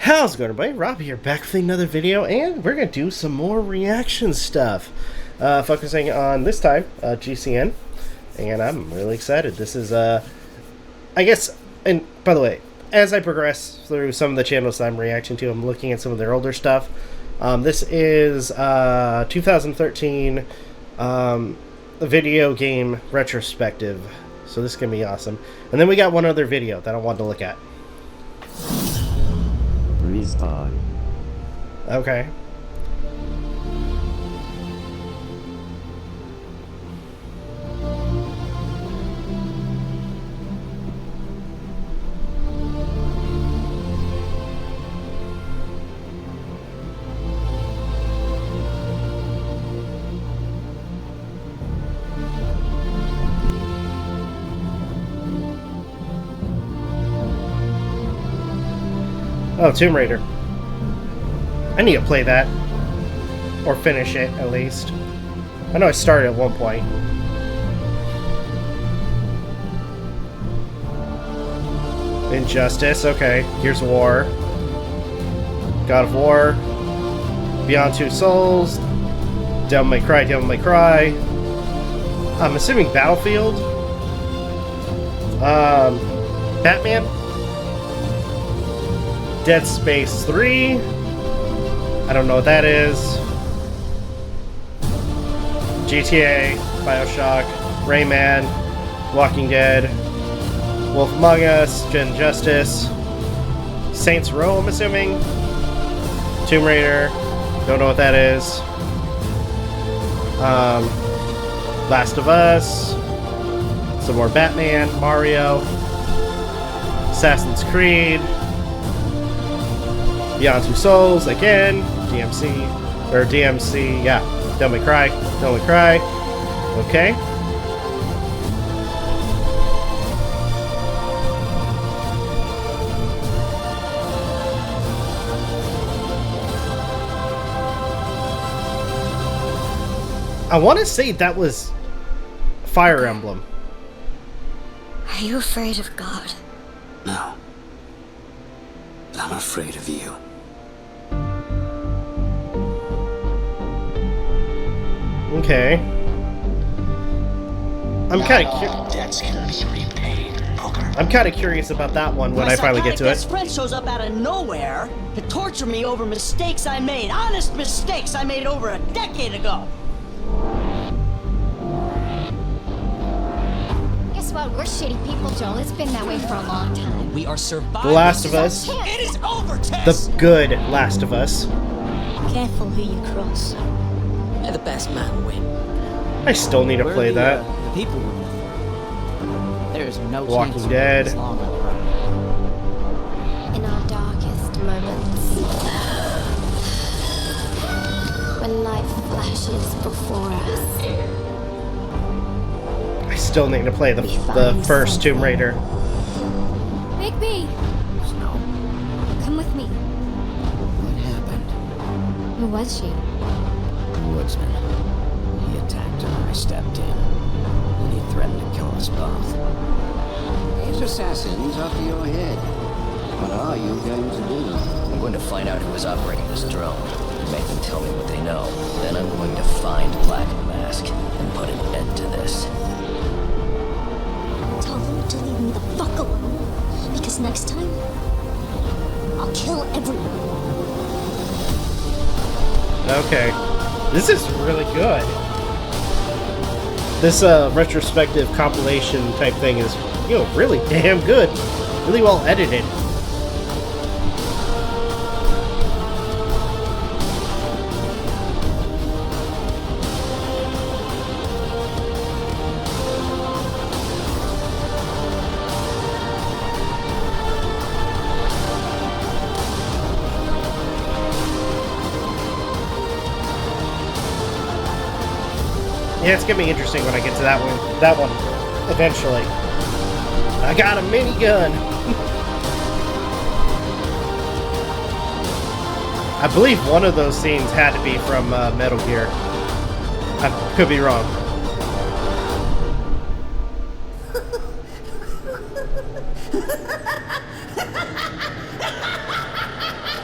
How's it going, everybody? Rob here, back with another video, and we're going to do some more reaction stuff. Focusing on, this time, GCN, and I'm really excited. This is, I guess, and by the way, as I progress through some of the channels that I'm reacting to, I'm looking at some of their older stuff. This is 2013 video game retrospective, so this is going to be awesome. And then we got one other video that I wanted to look at. Restart. Okay. Oh, Tomb Raider. I need to play that. Or finish it, at least. I know I started at one point. Injustice, okay. Gears of War. God of War. Beyond Two Souls. Devil May Cry, Devil May Cry. I'm assuming Battlefield. Batman. Dead Space 3. I don't know what that is. GTA, Bioshock, Rayman, Walking Dead, Wolf Among Us, Injustice, Saints Row, I'm assuming. Tomb Raider. Don't know what that is. Last of Us. Some more Batman, Mario, Assassin's Creed. Beyond Two Souls, again, DMC, yeah, Devil May Cry, okay. I want to say that was Fire Emblem. Are you afraid of God? No. I'm afraid of you. Okay. I'm kind of curious about that one when I finally get to it. My friend shows up out of nowhere to torture me over mistakes I made, honest mistakes I made over a decade ago. Guess what? We're shitty people, Joel. It's been that way for a long time. We are surviving. The Last of Us. It is over, Tess. The good Last of Us. Careful who you cross. May the best man win. I still need to play that. The people will win. There is no Walking Dead. In our darkest moments, when light flashes before us, I still need to play the first Tomb Raider. Big B, Snow, come with me. what happened? Who was she? Woodsman. He attacked her. I stepped in. And he threatened to kill us both. These assassins after your head. What are you going to do? I'm going to find out who is operating this drone. Make them tell me what they know. Then I'm going to find Black Mask and put an end to this. Tell them to leave me the fuck alone. Because next time, I'll kill everyone. Okay. This is really good. This retrospective compilation type thing is, you know, really damn good. Really well edited. Yeah, it's gonna be interesting when I get to that one eventually. I got a minigun. I believe one of those scenes had to be from Metal Gear. I could be wrong.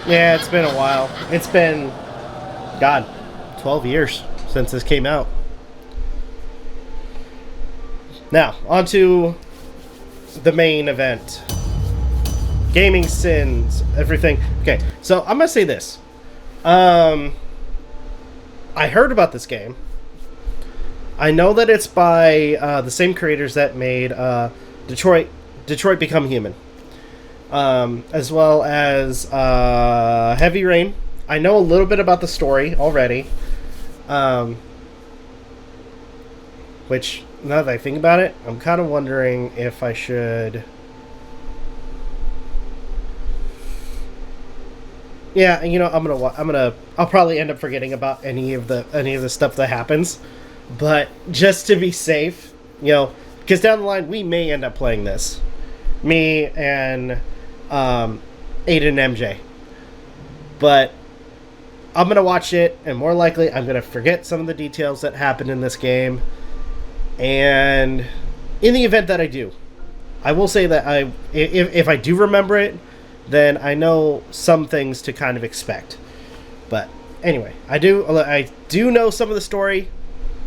Yeah, it's been a while. It's been, God, 12 years since this came out. Now, on to the main event. Gaming sins, everything. Okay, so I'm gonna say this. I heard about this game. I know that it's by the same creators that made Detroit Become Human, as well as Heavy Rain. I know a little bit about the story already, which, now that I think about it, I'm kind of wondering if I should. Yeah, you know, I'll probably end up forgetting about any of the stuff that happens, but just to be safe, you know, because down the line we may end up playing this, me and Aden and MJ, but I'm gonna watch it, and more likely I'm gonna forget some of the details that happened in this game, and in the event that I do, I will say that if I do remember it, then I know some things to kind of expect. But anyway, I do know some of the story.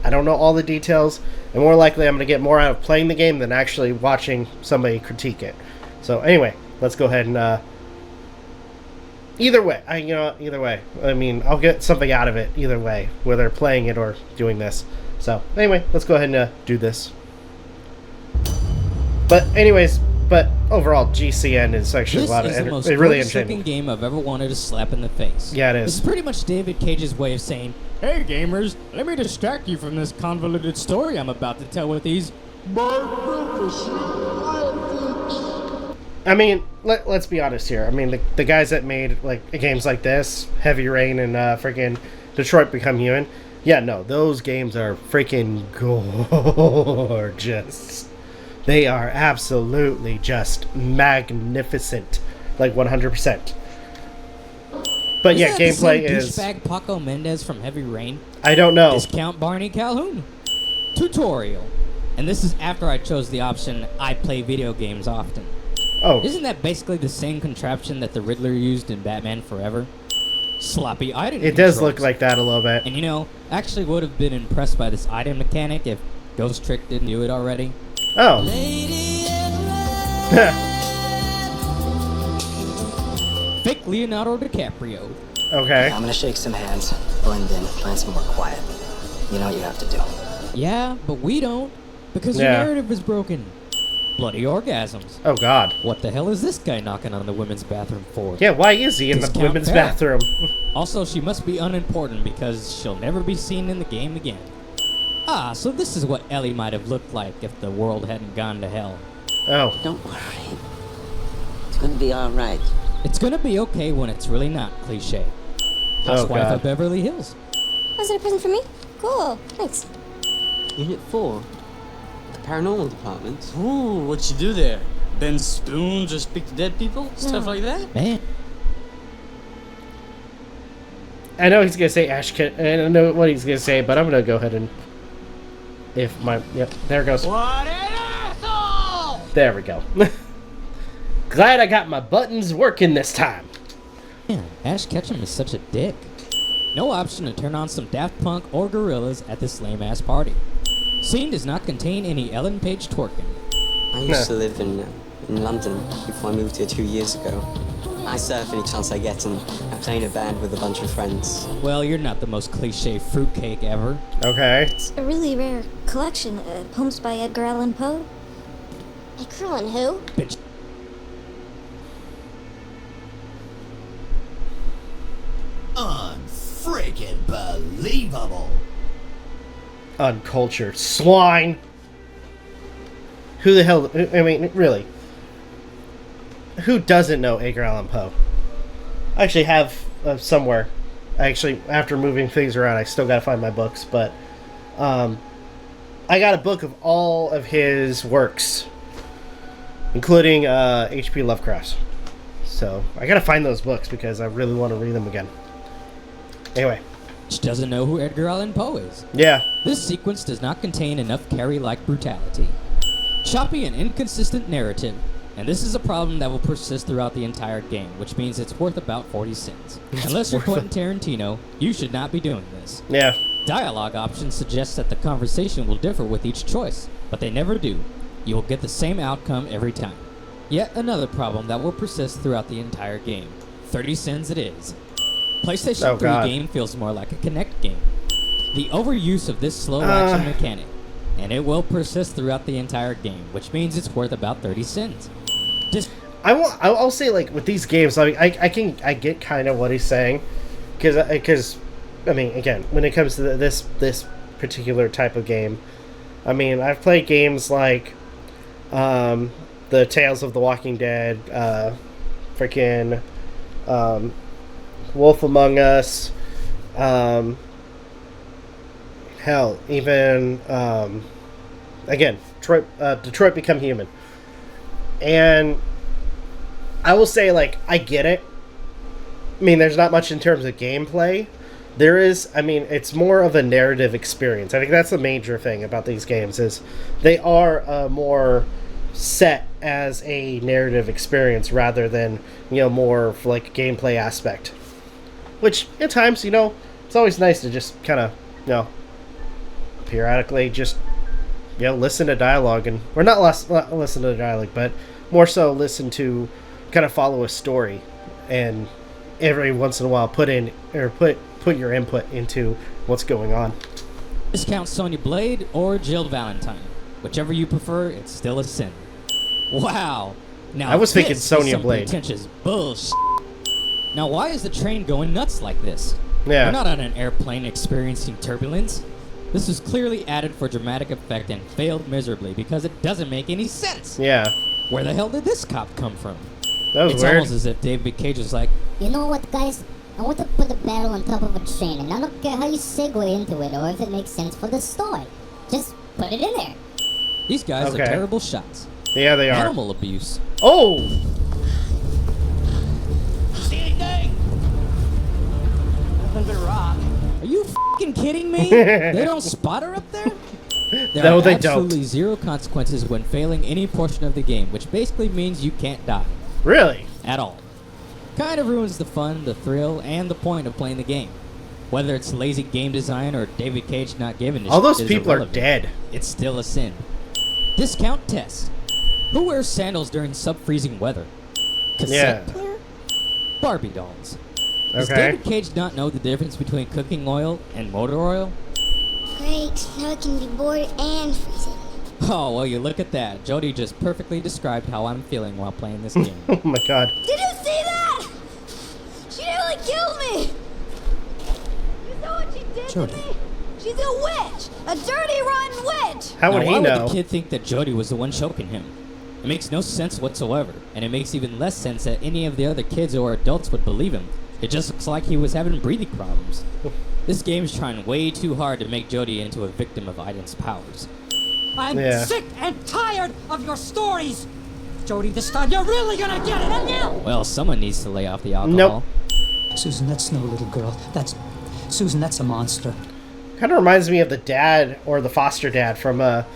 I don't know all the details, and more likely I'm going to get more out of playing the game than actually watching somebody critique it. So anyway, let's go ahead and either way, I mean, I'll get something out of it either way, whether playing it or doing this. So anyway, let's go ahead and do this. But overall, GCN is actually a lot of most really gorgeous looking entertaining game I've ever wanted to slap in the face. Yeah, it is. This is pretty much David Cage's way of saying, "Hey gamers, let me distract you from this convoluted story I'm about to tell with these." I mean, let's be honest here. I mean, the guys that made like games like this, Heavy Rain and freaking Detroit Become Human, yeah, no, those games are freaking gorgeous. They are absolutely just magnificent, like 100%. But yeah, gameplay is. Douchebag Paco Mendez from Heavy Rain. I don't know. Discount Barney Calhoun. Tutorial. And this is after I chose the option, I play video games often. Oh. Isn't that basically the same contraption that the Riddler used in Batman Forever? Sloppy item It controls. does look like that a little bit. And you know, actually would have been impressed by this item mechanic if Ghost Trick didn't do it already. Oh. Fake Leonardo DiCaprio. Okay. I'm gonna shake some hands, blend in, find somewhere quiet. You know what you have to do. Yeah, but we don't, because Yeah. the narrative is broken. Bloody orgasms. Oh God. What the hell is this guy knocking on the women's bathroom for? Yeah, why is he in the Discount women's Farrah. bathroom? Also, she must be unimportant because she'll never be seen in the game again. Ah, so this is what Ellie might have looked like if the world hadn't gone to hell. Oh. Don't worry. It's gonna be alright. It's gonna be okay when it's really not, cliche. Oh, Housewife God. of Beverly Hills. Was it a present for me? Cool. Thanks. Unit 4. The paranormal department. Ooh, what you do there? Bend spoons or speak to dead people? Stuff like that? Man. I know he's gonna say Ashkin. I don't know what he's gonna say, but I'm gonna go ahead and. If my. Yep, there it goes. What an asshole! There we go. Glad I got my buttons working this time. Man, Ash Ketchum is such a dick. No option to turn on some Daft Punk or Gorillaz at this lame-ass party. Scene does not contain any Ellen Page twerking. I used to live in London before I moved here 2 years ago. I surf any chance I get and I play in a band with a bunch of friends. Well, you're not the most cliche fruitcake ever. Okay. It's a really rare collection. Poems by Edgar Allan Poe. Edgar Allan who? Bitch. Unfreaking believable. Uncultured swine. Who the hell? I mean, really. Who doesn't know Edgar Allan Poe? I actually have somewhere. Actually, after moving things around, I still gotta find my books, but I got a book of all of his works, including H.P. Lovecraft's. So I gotta find those books because I really want to read them again. Anyway. She doesn't know who Edgar Allan Poe is. Yeah. This sequence does not contain enough Carrie-like brutality. Choppy and inconsistent narrative. And this is a problem that will persist throughout the entire game, which means it's worth about 40 cents. Unless you're Quentin Tarantino, you should not be doing this. Yeah. Dialogue options suggest that the conversation will differ with each choice, but they never do. You will get the same outcome every time. Yet another problem that will persist throughout the entire game. 30 cents it is. PlayStation 3 game feels more like a Kinect game. The overuse of this slow action mechanic, and it will persist throughout the entire game, which means it's worth about 30 cents. I'll say, like, with these games, I get kind of what he's saying, because I mean, again, when it comes to this particular type of game, I mean, I've played games like the Tales of the Walking Dead, freaking Wolf Among Us, hell, even again, Detroit Become Human. And I will say, like, I get it. I mean, there's not much in terms of gameplay. There is, I mean, it's more of a narrative experience. I think that's the major thing about these games, is they are more set as a narrative experience rather than, you know, more of, like, gameplay aspect. Which, at times, you know, it's always nice to just kind of, you know, periodically just, you know, listen to dialogue, and, or not listen to the dialogue, but more so listen to, kind of follow a story, and every once in a while put your input into what's going on. Discount Sonya Blade or Jill Valentine. Whichever you prefer, it's still a sin. Wow. Now I was thinking this Sonya is some Blade. Pretentious bullshit. Now, why is the train going nuts like this? Yeah. We're not on an airplane experiencing turbulence. This was clearly added for dramatic effect and failed miserably because it doesn't make any sense. Yeah. Where the hell did this cop come from? That was it's weird. almost as if David Cage was like, you know what, guys? I want to put a battle on top of a train, and I don't care how you segue into it or if it makes sense for the story. Just put it in there. These guys are terrible shots. Yeah, they are. Animal abuse. Oh! See anything? Nothing but rock. Are you f***ing kidding me? They don't spot her up there? There are absolutely zero consequences when failing any portion of the game, which basically means you can't die. Really? At all. Kind of ruins the fun, the thrill, and the point of playing the game. Whether it's lazy game design or David Cage not giving a all those shit people are irrelevant. dead. It's still a sin. Discount test. Who wears sandals during sub-freezing weather? Cassette player? Barbie dolls. Does David Cage not know the difference between cooking oil and motor oil? Great, now it can be bored and freezing. Oh, well, you look at that. Jody just perfectly described how I'm feeling while playing this game. Oh my god. Did you see that? She nearly killed me! You know what she did Jody. to me? She's a witch! A dirty, rotten witch! How would now, he why know? would the kid think that Jody was the one choking him? It makes no sense whatsoever, and it makes even less sense that any of the other kids or adults would believe him. It just looks like he was having breathing problems. This game is trying way too hard to make Jody into a victim of Aden's powers. I'm sick and tired of your stories! Jody, this time you're really gonna get it, aren't you? Well, someone needs to lay off the alcohol. Nope. Susan, that's no little girl. Susan, that's a monster. Kind of reminds me of the dad, or the foster dad, from the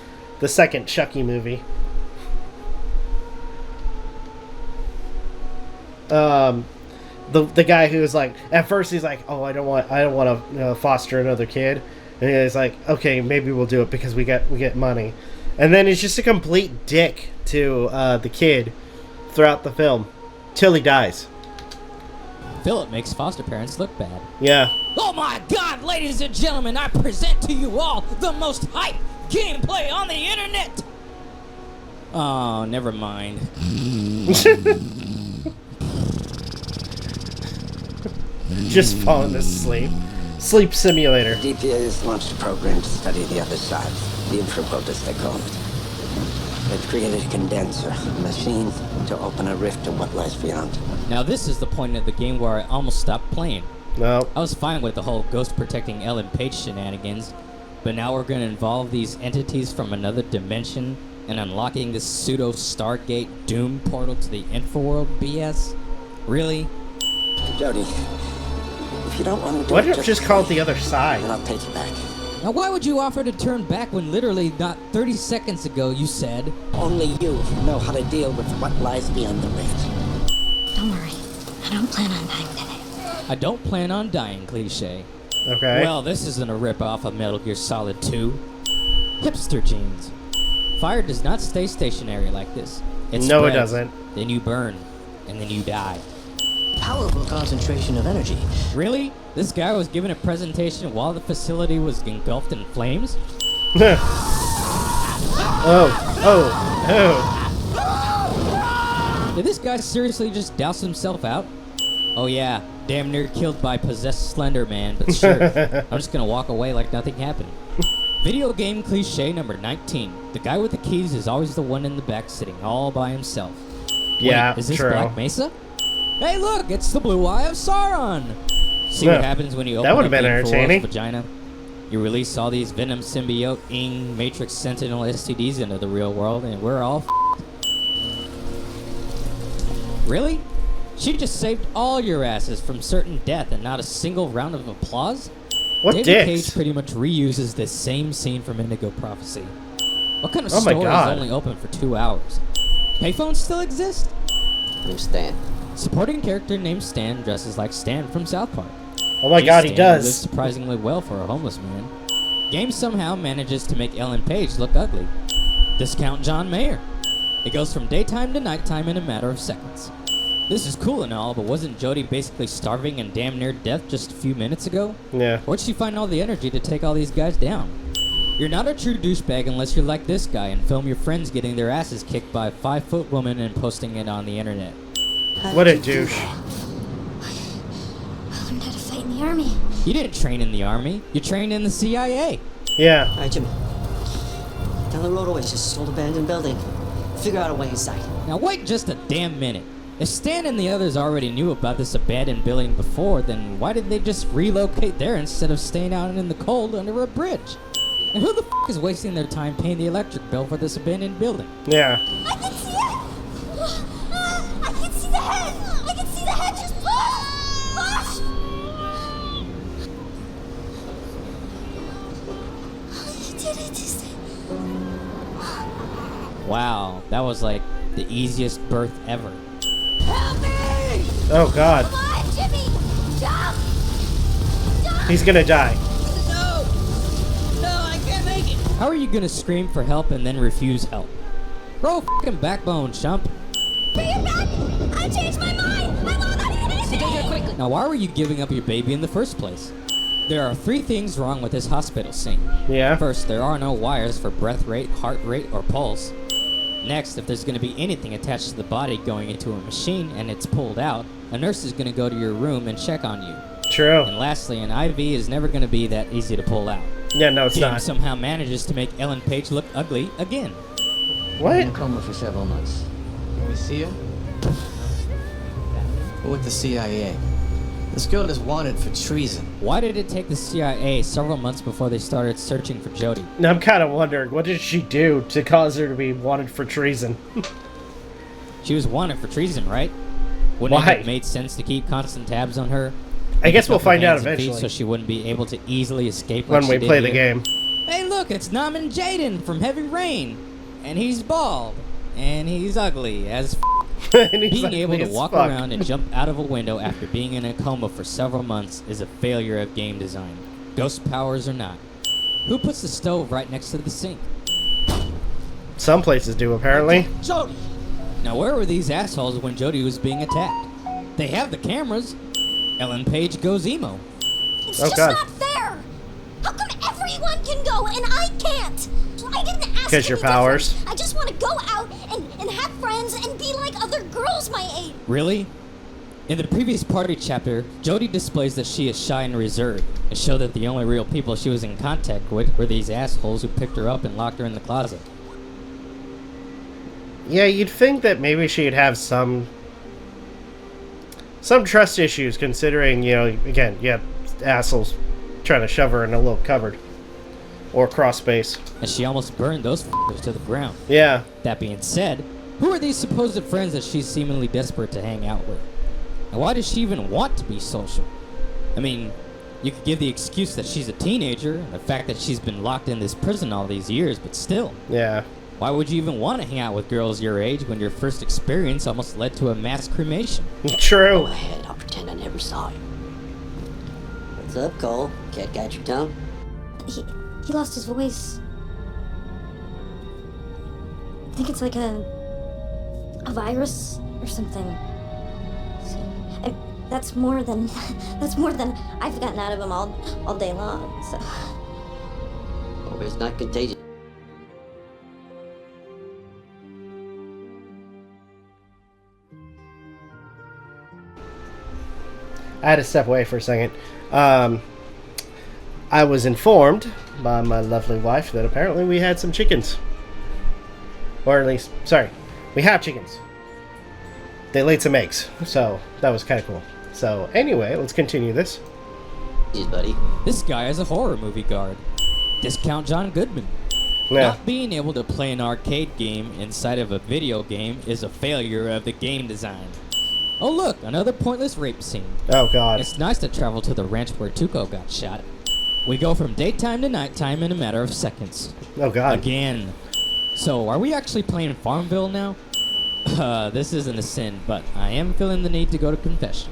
second Chucky movie. The guy who was like, at first he's like, oh, I don't want to foster another kid, and he's like, okay, maybe we'll do it because we get money, and then he's just a complete dick to the kid throughout the film till he dies. Philip makes foster parents look bad. Yeah. Oh my god, ladies and gentlemen, I present to you all the most hype gameplay on the internet! Oh, never mind. Just falling asleep. Sleep simulator. DPA has launched a program to study the other side, the infraworld as they call it. They've created a condenser, a machine to open a rift to what lies beyond. Now this is the point of the game where I almost stopped playing. No. I was fine with the whole ghost protecting Ellen Page shenanigans, but now we're going to involve these entities from another dimension and unlocking this pseudo Stargate Doom portal to the infraworld BS? Really? Jody, if you don't want to do Why it, don't you just call it the other side? And I'll take you back. Now why would you offer to turn back when literally not 30 seconds ago you said, Only you know how to deal with what lies beyond the rift. Don't worry. I don't plan on dying today. I don't plan on dying, cliche. Okay. Well, this isn't a rip-off of Metal Gear Solid 2. Hipster genes. Fire does not stay stationary like this. It No, it spreads, doesn't. Then you burn, and then you die. Powerful concentration of energy. Really? This guy was giving a presentation while the facility was engulfed in flames? Oh. Did this guy seriously just douse himself out? Oh yeah, damn near killed by possessed Slender Man, but sure, I'm just gonna walk away like nothing happened. Video game cliche number 19. The guy with the keys is always the one in the back sitting all by himself. Yeah, Wait, is this true. Black Mesa? Hey look, it's the blue eye of Sauron! See Yeah, what happens when you open that would've up been the Infowars entertaining. vagina? You release all these Venom symbiote, Ing, Matrix Sentinel STDs into the real world, and we're all f***ed. Really? She just saved all your asses from certain death and not a single round of applause? What David dicks? Cage pretty much reuses this same scene from Indigo Prophecy. What kind of Oh my store is God. only open for 2 hours? Payphones still exist? I'm Stan. Supporting character named Stan dresses like Stan from South Park. Oh my God, he Stan lives does. surprisingly well for a homeless man. Game somehow manages to make Ellen Page look ugly. Discount John Mayer. It goes from daytime to nighttime in a matter of seconds. This is cool and all, but wasn't Jodie basically starving and damn near death just a few minutes ago? Yeah. Where'd she find all the energy to take all these guys down? You're not a true douchebag unless you're like this guy and film your friends getting their asses kicked by a 5-foot woman and posting it on the internet. What a douche. I learned how to fight in the army. You didn't train in the army. You trained in the CIA. Yeah. Alright, Jimmy. Down the road away, it's just an old abandoned building. Figure out a way inside. Now wait just a damn minute. If Stan and the others already knew about this abandoned building before, then why did they just relocate there instead of staying out in the cold under a bridge? And who the f*** is wasting their time paying the electric bill for this abandoned building? Yeah. I can see it! I can see the head! I can see the head just push! You did it, just... Wow, that was like the easiest birth ever. Help me! Oh God. Come on, Jimmy! Jump! Jump! He's gonna die. No! No, I can't make it! How are you gonna scream for help and then refuse help? Grow a f***ing backbone, chump. Bring it back! I changed my mind! I won't let it quickly! Now why were you giving up your baby in the first place? There are 3 things wrong with this hospital scene. Yeah. First, there are no wires for breath rate, heart rate, or pulse. Next, if there's going to be anything attached to the body going into a machine and it's pulled out, a nurse is going to go to your room and check on you. True. And lastly, an IV is never going to be that easy to pull out. Yeah, no, it's Game not. somehow manages to make Ellen Page look ugly again. What? In a coma for several months. Can we see her? We're with the CIA. This girl is wanted for treason. Why did it take the CIA several months before they started searching for Jodie? Now I'm kind of wondering, what did she do to cause her to be wanted for treason? She was wanted for treason, right? Wouldn't Why? it have made sense to keep constant tabs on her? I guess we'll Keep up her find out hands and feet eventually. So she wouldn't be able to easily escape When like we she did play the here. game. Hey, look, it's Naman Jaden from Heavy Rain, and he's bald, and he's ugly as f***. And he's Being ugly able to as walk fuck. around and jump out of a window after being in a coma for several months is a failure of game design. Ghost powers or not. Who puts the stove right next to the sink? Some places do, apparently. Jodie! Now where were these assholes when Jodie was being attacked? They have the cameras. Ellen Page goes emo. It's Oh, just God. not fair! How come everyone can go and I can't? I didn't ask 'Cause your any powers. different. I just want to go out and have friends and be like other girls my age. Really? In the previous party chapter, Jodie displays that she is shy and reserved, and show that the only real people she was in contact with were these assholes who picked her up and locked her in the closet. Yeah, you'd think that maybe she'd have some trust issues, considering, you know, again, yeah, assholes trying to shove her in a little cupboard. Or cross space. And she almost burned those f***ers to the ground. Yeah. That being said, who are these supposed friends that she's seemingly desperate to hang out with? And why does she even want to be social? I mean, You could give the excuse that she's a teenager, and the fact that she's been locked in this prison all these years, but still. Yeah. Why would you even want to hang out with girls your age when your first experience almost led to a mass cremation? True. Go ahead, I'll pretend I never saw it. What's up, Cole? Cat got your tongue? He lost his voice. I think it's like a virus or something. That's more than I've gotten out of him all day long. So. Oh, it's not contagious. I had to step away for a second. I was informed by my lovely wife that apparently we had some chickens. Or at least, sorry, we have chickens. They laid some eggs, so that was kind of cool. So anyway, let's continue this. Jeez, buddy. This guy is a horror movie guard. Discount John Goodman. Yeah. Not being able to play an arcade game inside of a video game is a failure of the game design. Oh look, another pointless rape scene. Oh god. It's nice to travel to the ranch where Tuco got shot. We go from daytime to nighttime in a matter of seconds. Oh god. Again. So, are we actually playing Farmville now? This isn't a sin, but I am feeling the need to go to confession.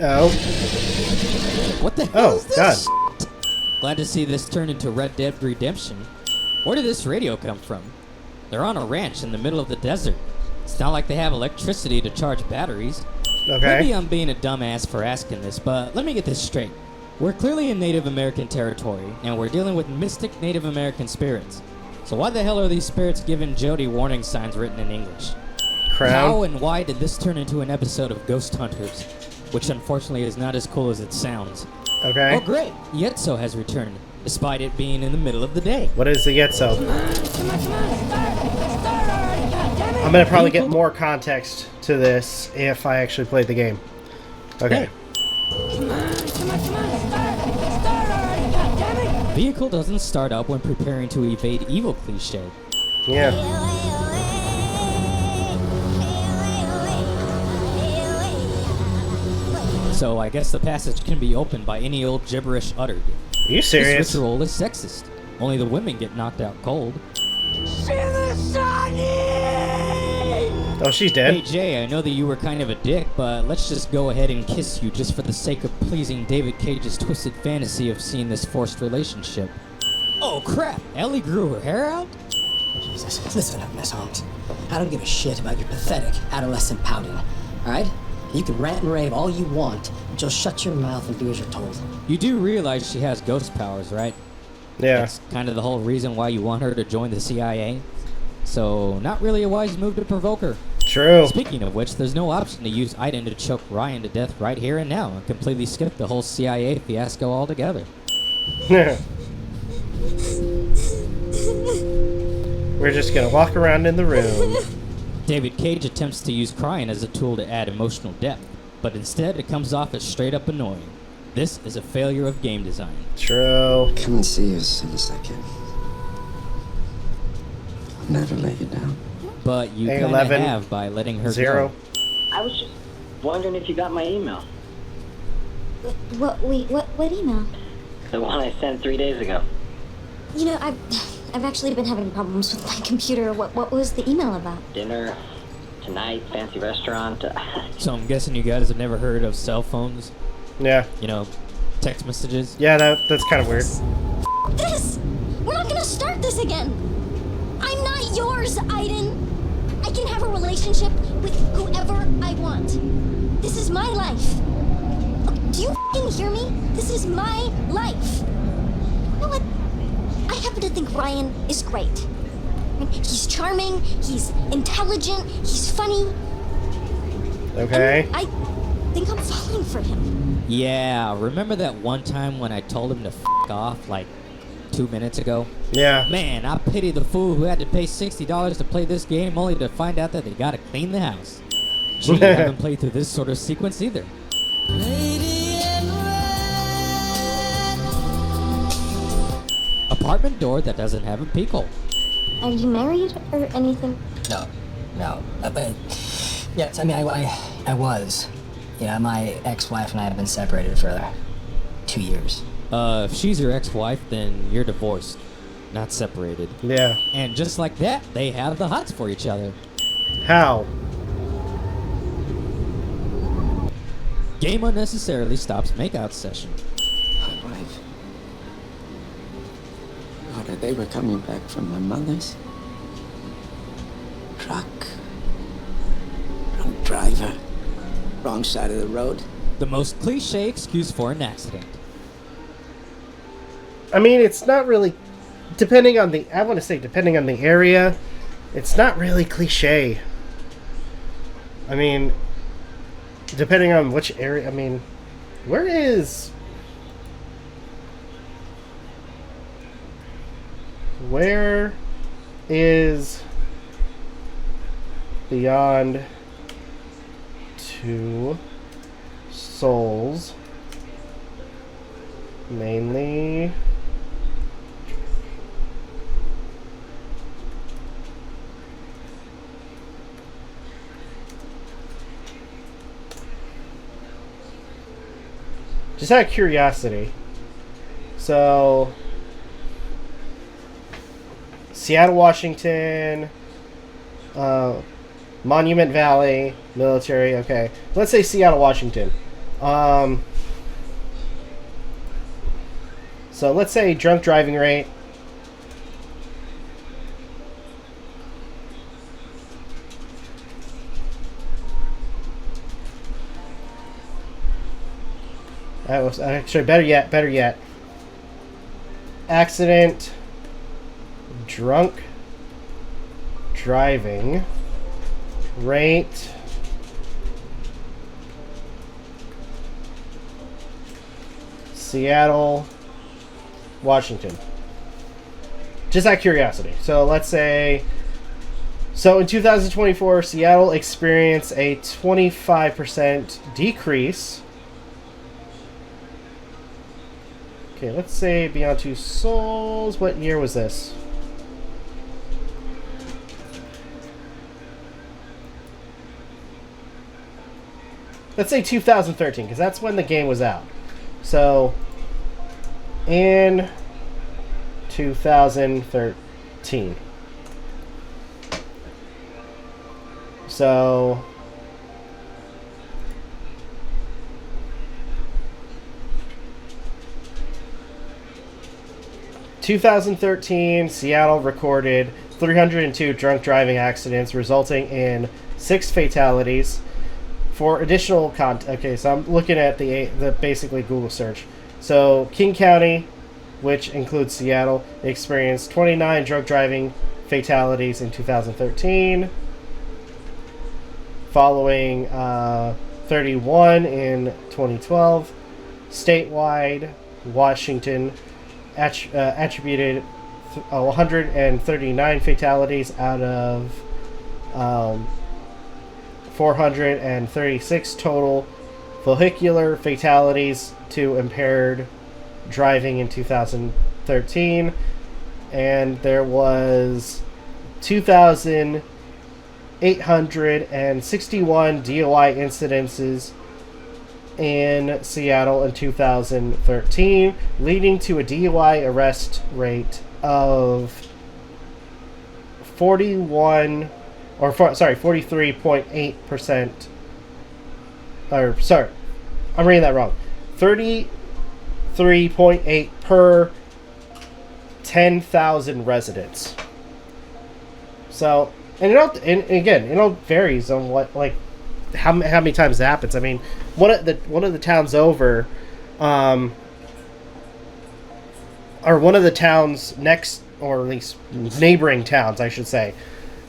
Oh. What the hell is Oh god. this shit? Glad to see this turn into Red Dead Redemption. Where did this radio come from? They're on a ranch in the middle of the desert. It's not like they have electricity to charge batteries. Okay. Maybe I'm being a dumbass for asking this, but let me get this straight. We're clearly in Native American territory, and we're dealing with mystic Native American spirits. So why the hell are these spirits giving Jody warning signs written in English? Crown. How and why did this turn into an episode of Ghost Hunters? Which unfortunately is not as cool as it sounds. Okay. Oh great, Yetso has returned, despite it being in the middle of the day. What is the Yetso? I'm gonna probably get more context to this if I actually played the game. Okay. Vehicle doesn't start up when preparing to evade evil cliche. Yeah. So I guess the passage can be opened by any old gibberish uttered. Are you serious? This ritual is sexist. Only the women get knocked out cold. Oh, she's dead. Hey Jay, I know that you were kind of a dick, but let's just go ahead and kiss you just for the sake of pleasing David Cage's twisted fantasy of seeing this forced relationship. Oh crap, Ellie grew her hair out? Jesus, listen up, Miss Holmes. I don't give a shit about your pathetic adolescent pouting, alright? You can rant and rave all you want, but you'll shut your mouth and do as you're told. You do realize she has ghost powers, right? Yeah. That's kind of the whole reason why you want her to join the CIA. So, not really a wise move to provoke her. True. Speaking of which, there's no option to use Aden to choke Ryan to death right here and now and completely skip the whole CIA fiasco altogether. We're just gonna walk around in the room. David Cage attempts to use crying as a tool to add emotional depth, but instead it comes off as straight up annoying. This is a failure of game design. True. Come and see you as soon as I can. I'll never let you down. But you kind of have by letting her go. I was just wondering if you got my email. What email? The one I sent 3 days ago. You know, I've actually been having problems with my computer. What was the email about? Dinner tonight, fancy restaurant. So I'm guessing you guys have never heard of cell phones? Yeah. You know, text messages? Yeah, that's kind of weird. This! We're not gonna start this again! I'm not yours, Aiden! I can have a relationship with whoever I want. This is my life. Do you f***ing hear me? This is my life. You know what? I happen to think Ryan is great. He's charming, he's intelligent, he's funny. Okay. I think I'm falling for him. Yeah, remember that one time when I told him to f*** off like 2 minutes ago? Yeah. Man, I pity the fool who had to pay $60 to play this game only to find out that they gotta clean the house. Gee, I haven't played through this sort of sequence either. Apartment door that doesn't have a peephole. Are you married or anything? No. But yes, I mean, I was. You know, my ex-wife and I have been separated for 2 years. If she's your ex-wife, then you're divorced, not separated. Yeah. And just like that, they have the hots for each other. How? Game unnecessarily stops makeout session. My wife. God, they were coming back from my mother's. Truck. Wrong driver. Wrong side of the road. The most cliche excuse for an accident. I mean, it's not really, depending on the area, it's not really cliche. I mean, depending on which area, I mean, where is Beyond Two Souls mainly just out of curiosity. So Seattle, Washington, Monument Valley, military, okay. Let's say Seattle, Washington. So let's say drunk driving rate. That was actually better yet. Accident, drunk driving rate, Seattle, Washington. Just out of curiosity. So let's say, so in 2024, Seattle experienced a 25% decrease. Okay, let's say Beyond Two Souls. What year was this? Let's say 2013, because that's when the game was out. So, in 2013. So, Seattle recorded 302 drunk driving accidents, resulting in 6 fatalities. For additional okay, so I'm looking at the basically Google search. So King County, which includes Seattle, experienced 29 drunk driving fatalities in 2013, following 31 in 2012. Statewide, Washington attributed 139 fatalities out of 436 total vehicular fatalities to impaired driving in 2013, and there was 2,861 DUI incidences in Seattle in 2013, leading to a DUI arrest rate of 43.8%. Or sorry, I'm reading that wrong. 33.8 per 10,000 residents. So, and it all varies on what, like, how many times it happens. I mean, one of the towns over, or one of the towns next, or at least neighboring towns, I should say,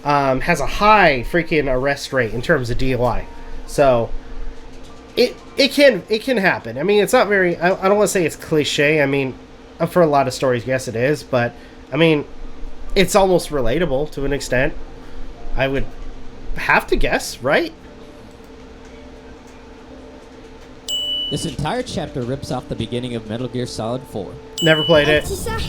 has a high freaking arrest rate in terms of DUI. So it can happen. I mean, it's not very, I don't want to say it's cliche. I mean, for a lot of stories, yes it is, but I mean, it's almost relatable to an extent. I would have to guess, right? This entire chapter rips off the beginning of Metal Gear Solid 4. Never played it. Sorry,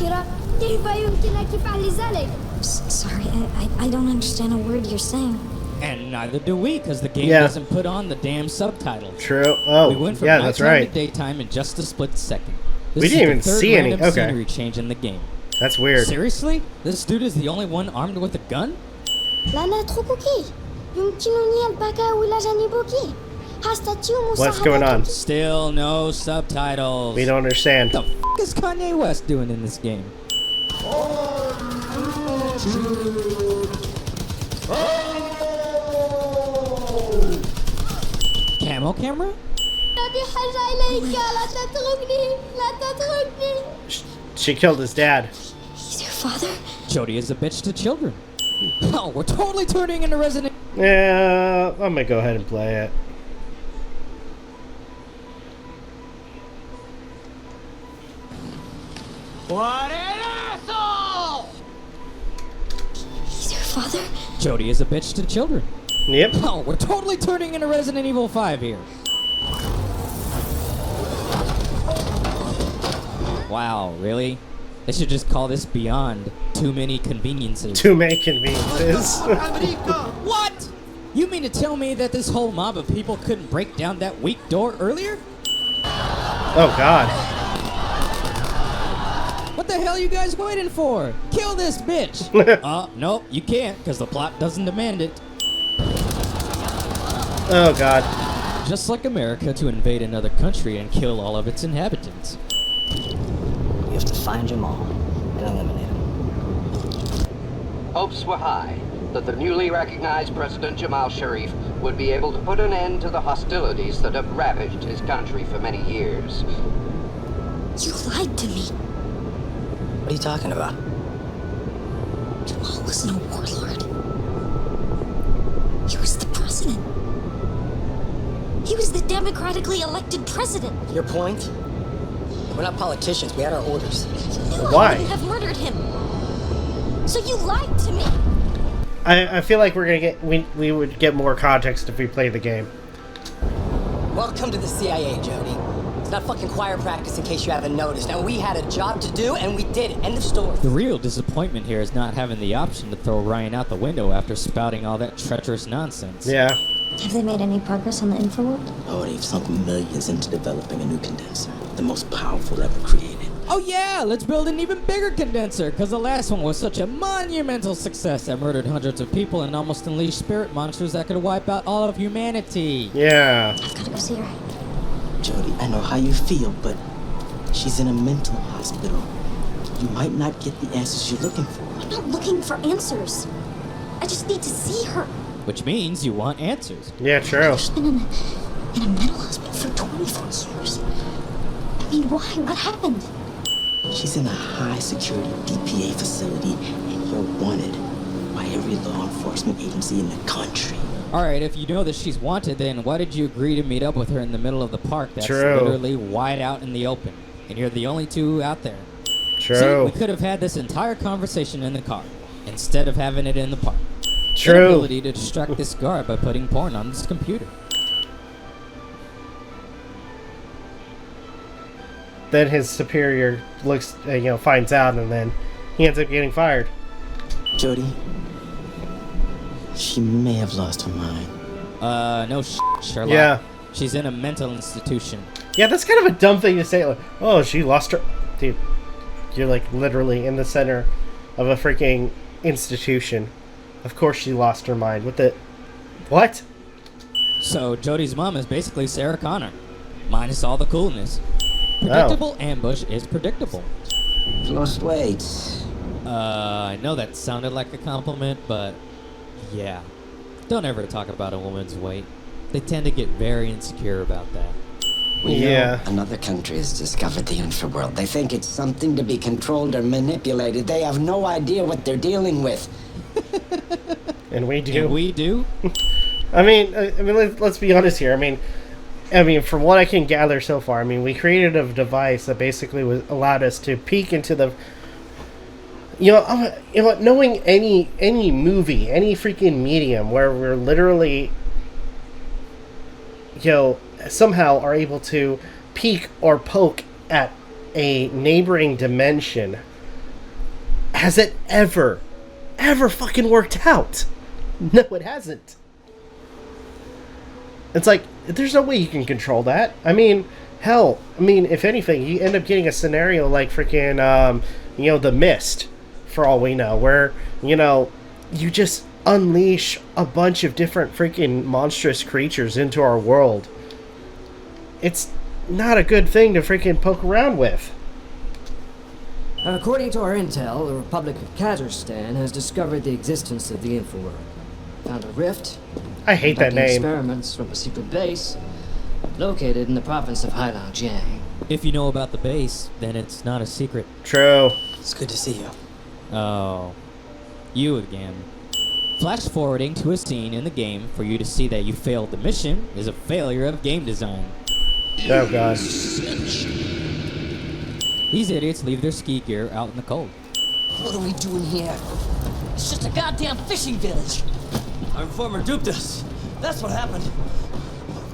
I don't understand a word you're saying. And neither do we, because the game Yeah. doesn't put on the damn subtitles. True. Oh, we went from yeah, nighttime that's right. to daytime in just a split second. This We is didn't the even third see any- random okay. scenery change in the game. That's weird. Seriously? This dude is the only one armed with a gun? Lana Trukuki. Yung tinunyan baka wala siya ni Buki. Hasta mo What's sa going on? Still no subtitles. We don't understand. What the f is Kanye West doing in this game? Camo camera? She killed his dad. He's your father? Jody is a bitch to children. Oh, we're totally turning into Resident. Yeah, I'm gonna go ahead and play it. What an asshole! He's your father? Jody is a bitch to children. Yep. Oh, we're totally turning into Resident Evil 5 here. Wow, really? They should just call this Beyond Too Many Conveniences. Too many conveniences. What? You mean to tell me that this whole mob of people couldn't break down that weak door earlier? Oh, God. What the hell are you guys waiting for? Kill this bitch! Nope, you can't, because the plot doesn't demand it. Oh, God. Just like America to invade another country and kill all of its inhabitants. You have to find Jamal and eliminate him. Hopes were high that the newly recognized President Jamal Sharif would be able to put an end to the hostilities that have ravaged his country for many years. You lied to me. What are you talking about? Jamal was no warlord. He was the president. He was the democratically elected president. Your point? We're not politicians. We had our orders. Why? I would have murdered him. So you lied to me. I feel like we're gonna get we would get more context if we play the game. Welcome to the CIA, Jody. It's not fucking choir practice in case you haven't noticed. Now, we had a job to do, and we did it. End of story. The real disappointment here is not having the option to throw Ryan out the window after spouting all that treacherous nonsense. Yeah. Have they made any progress on the InfoWorld? Oh, they've sunk millions into developing a new condenser, the most powerful ever created. Oh yeah, let's build an even bigger condenser, because the last one was such a monumental success that murdered hundreds of people and almost unleashed spirit monsters that could wipe out all of humanity. Yeah. I've got to go see her. Jody, I know how you feel, but she's in a mental hospital. You might not get the answers you're looking for. I'm not looking for answers. I just need to see her. Which means you want answers. Yeah, true. She's been in a mental hospital for 24 years. I mean, why? What happened? She's in a high-security DPA facility, and you're wanted by every law enforcement agency in the country. Alright, if you know that she's wanted, then why did you agree to meet up with her in the middle of the park that's True. literally wide out in the open? And you're the only two out there. True. See, we could have had this entire conversation in the car, instead of having it in the park. True. Inability to distract this guard by putting porn on this computer. Then his superior looks, finds out, and then he ends up getting fired. Jody, she may have lost her mind. No Sherlock. Yeah. She's in a mental institution. Yeah, that's kind of a dumb thing to say. Like, oh, she lost her... Dude, you're like literally in the center of a freaking institution. Of course she lost her mind. What the... What? So, Jody's mom is basically Sarah Connor, minus all the coolness. Predictable ambush is predictable. Lost weight. I know that sounded like a compliment, but yeah. Don't ever talk about a woman's weight. They tend to get very insecure about that. We know another country has discovered the infraworld. They think it's something to be controlled or manipulated. They have no idea what they're dealing with. And we do. And we do? I mean, let's be honest here. I mean, from what I can gather so far, we created a device that basically allowed us to peek into the... knowing any movie, any freaking medium where we're literally, somehow are able to peek or poke at a neighboring dimension. Has it ever fucking worked out? No, it hasn't. It's like, there's no way you can control that. I mean, hell, if anything, you end up getting a scenario like freaking, The Mist, for all we know, where, you just unleash a bunch of different freaking monstrous creatures into our world. It's not a good thing to freaking poke around with. According to our intel, the Republic of Kazakhstan has discovered the existence of the Infraworld. Found a rift. I hate that name. Experiments from a secret base located in the province of Heilongjiang. If you know about the base, then it's not a secret. True. It's good to see you. Oh, you again. Flash forwarding to a scene in the game for you to see that you failed the mission is a failure of game design. Oh god. These idiots leave their ski gear out in the cold. What are we doing here? It's just a goddamn fishing village. Our informer duped us. That's what happened.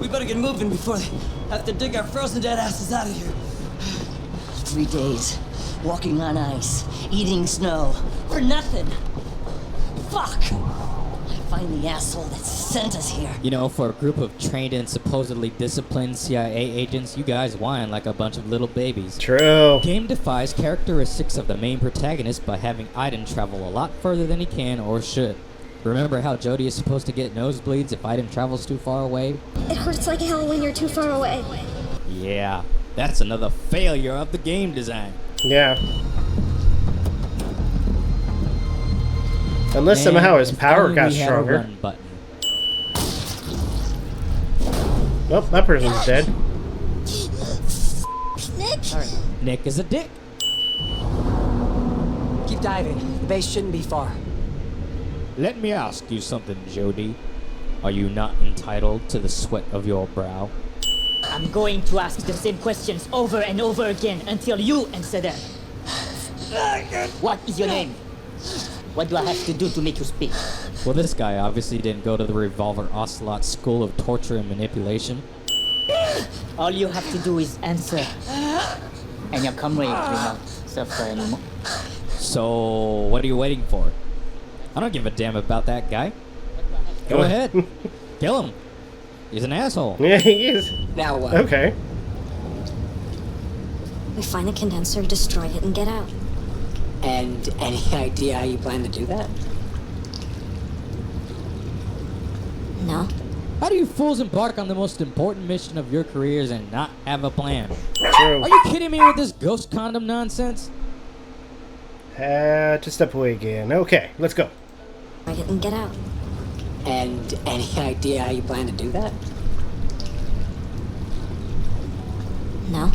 We better get moving before they have to dig our frozen dead asses out of here. 3 days, walking on ice, eating snow, for nothing. Fuck! Find the asshole that sent us here. For a group of trained and supposedly disciplined CIA agents, you guys whine like a bunch of little babies. True. Game defies characteristics of the main protagonist by having Aden travel a lot further than he can or should. Remember how Jody is supposed to get nosebleeds if Aden travels too far away? It hurts like hell when you're too far away. Yeah, that's another failure of the game design. Yeah. Unless somehow his power got stronger. Nope, that person's dead. Nick? Alright. Nick is a dick. Keep diving. The base shouldn't be far. Let me ask you something, Jody. Are you not entitled to the sweat of your brow? I'm going to ask the same questions over and over again until you answer them. What is your name? What do I have to do to make you speak? Well, this guy obviously didn't go to the Revolver Ocelot School of Torture and Manipulation. All you have to do is answer. And your comrade will not suffer anymore. So, what are you waiting for? I don't give a damn about that guy. Go ahead. Kill him. He's an asshole. Yeah, he is. Now what? Okay. We find the condenser, destroy it, and get out. And any idea how you plan to do that? No. How do you fools embark on the most important mission of your careers and not have a plan? True. Are you kidding me with this ghost condom nonsense? To step away again. Okay, let's go. Destroy it and get out. And any idea how you plan to do that? No.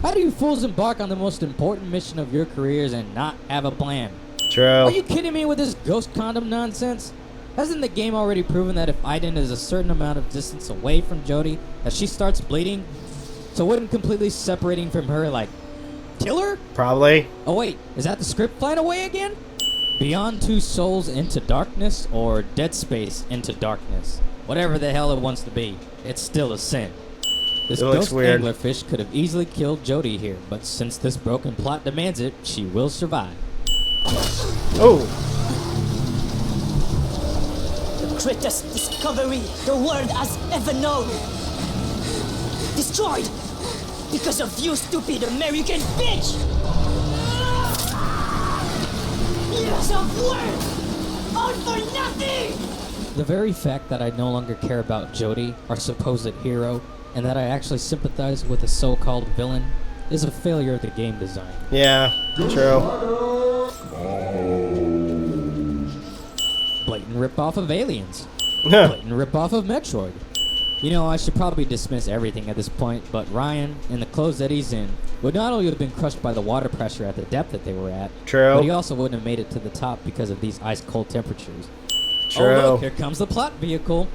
How do you fools embark on the most important mission of your careers and not have a plan? True. Are you kidding me with this ghost condom nonsense? Hasn't the game already proven that if Aden is a certain amount of distance away from Jody, that she starts bleeding? So wouldn't completely separating from her, kill her? Probably. Oh wait, is that the script flying away again? Beyond Two Souls into Darkness or Dead Space into Darkness. Whatever the hell it wants to be, it's still a sin. This ghost anglerfish could have easily killed Jody here, but since this broken plot demands it, she will survive. Oh! The greatest discovery the world has ever known. Destroyed because of you, stupid American bitch! Years of work! All for nothing! The very fact that I no longer care about Jody, our supposed hero, and that I actually sympathize with the so-called villain, is a failure of the game design. Yeah, true. Blatant rip-off of Aliens. Blatant rip-off of Metroid. I should probably dismiss everything at this point, but Ryan, in the clothes that he's in, would not only have been crushed by the water pressure at the depth that they were at, True. but he also wouldn't have made it to the top because of these ice-cold temperatures. True. Oh look, here comes the plot vehicle.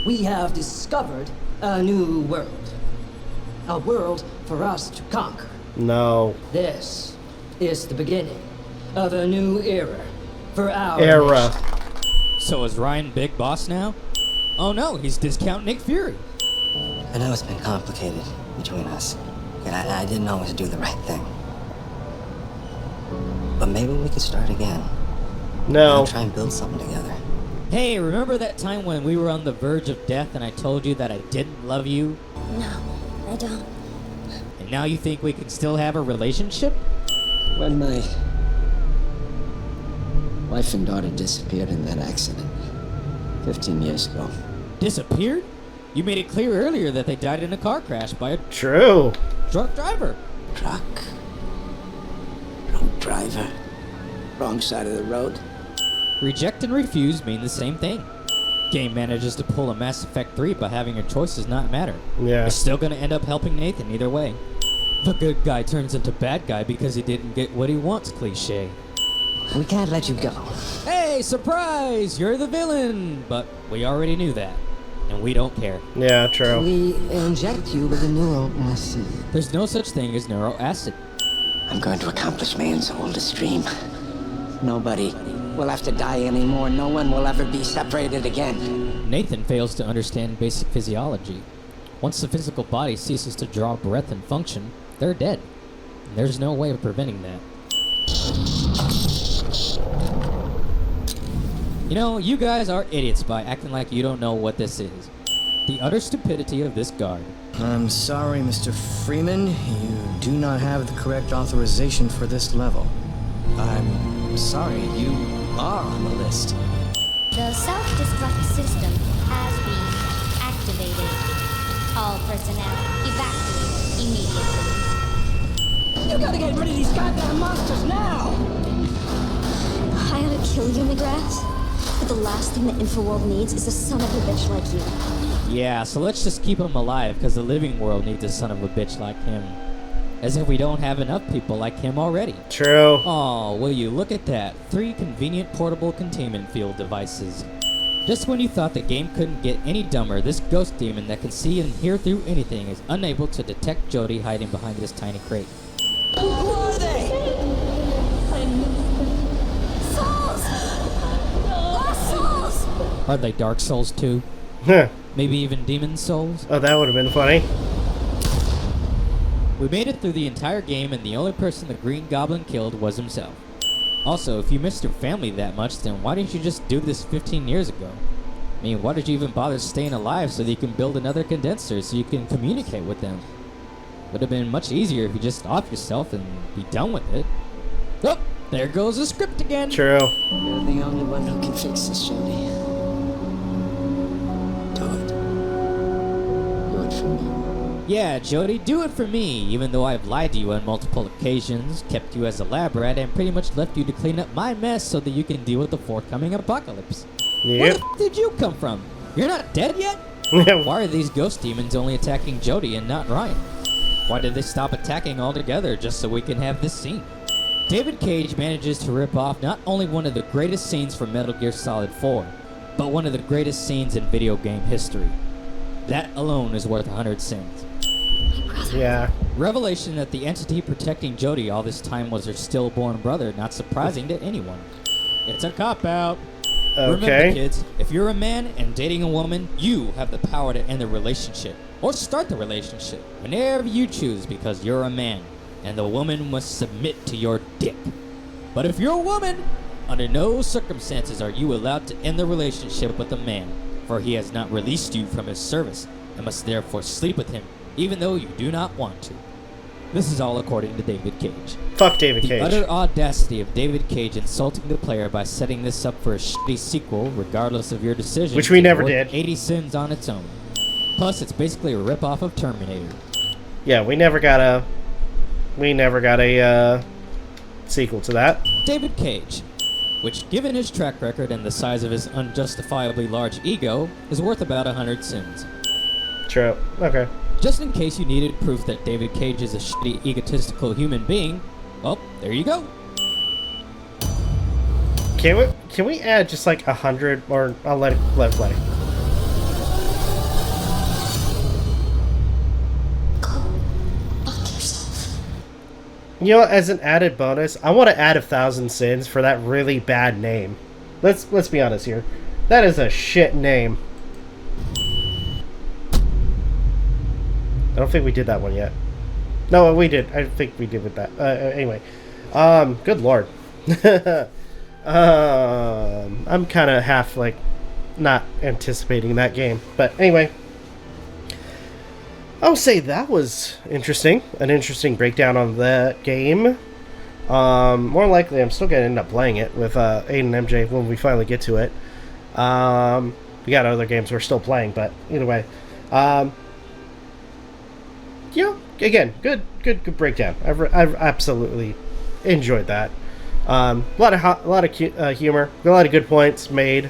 We have discovered a new world. A world for us to conquer. No. This is the beginning of a new era for our era. nation. So is Ryan Big Boss now? Oh no, he's discount Nick Fury. I know it's been complicated between us. I didn't always do the right thing. But maybe we could start again. No. Try and build something together. Hey, remember that time when we were on the verge of death and I told you that I didn't love you? No, I don't. And now you think we can still have a relationship? When my wife and daughter disappeared in that accident 15 years ago. Disappeared? You made it clear earlier that they died in a car crash by a True. drunk driver. Truck. Wrong driver. Wrong side of the road. Reject and refuse mean the same thing. Game manages to pull a Mass Effect 3 by having your choices not matter. Yeah. You're still gonna end up helping Nathan either way. The good guy turns into bad guy because he didn't get what he wants, cliche. We can't let you go. Hey, surprise! You're the villain! But we already knew that. And we don't care. Yeah, true. We inject you with a neural acid. There's no such thing as neural acid. I'm going to accomplish man's oldest dream. Nobody will have to die anymore. No one will ever be separated again. Nathan fails to understand basic physiology. Once the physical body ceases to draw breath and function, they're dead. And there's no way of preventing that. You know, you guys are idiots by acting like you don't know what this is. The utter stupidity of this guard. I'm sorry, Mr. Freeman. You do not have the correct authorization for this level. I'm sorry, you are on the list. The self-destruct system has been activated. All personnel evacuate immediately. You gotta get rid of these goddamn monsters now! I ought to kill you, McGrath. But the last thing the Infraworld needs is a son of a bitch like you. Yeah, so let's just keep him alive, because the living world needs a son of a bitch like him. As if we don't have enough people like him already. True. Oh, will you look at that. 3 convenient portable containment field devices. Just when you thought the game couldn't get any dumber, this ghost demon that can see and hear through anything is unable to detect Jody hiding behind this tiny crate. Who are they? Souls! Lost souls! Are they Dark Souls too? Maybe even Demon Souls? Oh, that would have been funny. We made it through the entire game and the only person the Green Goblin killed was himself. Also, if you missed your family that much, then why didn't you just do this 15 years ago? I mean, why did you even bother staying alive so that you can build another condenser so you can communicate with them? Would have been much easier if you just off yourself and be done with it. Oh, there goes the script again. True. You're the only one who can fix this, Jody. Do it. Do it for me. Yeah, Jody, do it for me, even though I've lied to you on multiple occasions, kept you as a lab rat, and pretty much left you to clean up my mess so that you can deal with the forthcoming apocalypse. Yep. Where the f did you come from? You're not dead yet? Why are these ghost demons only attacking Jody and not Ryan? Why did they stop attacking altogether just so we can have this scene? David Cage manages to rip off not only one of the greatest scenes from Metal Gear Solid 4, but one of the greatest scenes in video game history. That alone is worth 100 cents. Yeah. Revelation that the entity protecting Jody all this time was her stillborn brother, not surprising to anyone. It's a cop-out. Okay. Remember, kids, if you're a man and dating a woman, you have the power to end the relationship. Or start the relationship, whenever you choose, because you're a man. And the woman must submit to your dick. But if you're a woman, under no circumstances are you allowed to end the relationship with a man, for he has not released you from his service, and must therefore sleep with him, even though you do not want to. This is all according to David Cage. Fuck David Cage. The utter audacity of David Cage insulting the player by setting this up for a shitty sequel, regardless of your decision. Which we never worth did. 80 sins on its own. Plus, it's basically a ripoff of Terminator. Yeah, we never got a sequel to that. David Cage, which, given his track record and the size of his unjustifiably large ego, is worth about 100 sins. True. Okay. Just in case you needed proof that David Cage is a shitty, egotistical human being, well, there you go. Can we add just like 100, or I'll let it play. You know, as an added bonus, I want to add 1,000 sins for that really bad name. Let's be honest here. That is a shit name. I don't think we did that one yet. No, we did. I think we did with that. Anyway. Good lord. I'm kind of half, like, not anticipating that game. But anyway, I'll say that was interesting. An interesting breakdown on that game. More likely, I'm still going to end up playing it with Aden and MJ when we finally get to it. We got other games we're still playing, but either way. Again, good breakdown. I've absolutely enjoyed that. A lot of humor, a lot of good points made.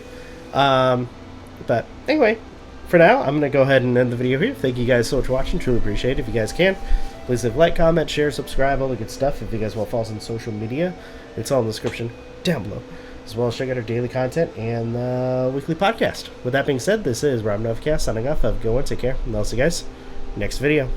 But anyway, for now, I'm going to go ahead and end the video here. Thank you guys so much for watching. Truly appreciate it. If you guys can, please leave a like, comment, share, subscribe, all the good stuff. If you guys want to follow us on social media, it's all in the description down below. As well as check out our daily content and weekly podcast. With that being said, this is Rob Novakast signing off. Have a good one. Take care. And I'll see you guys next video.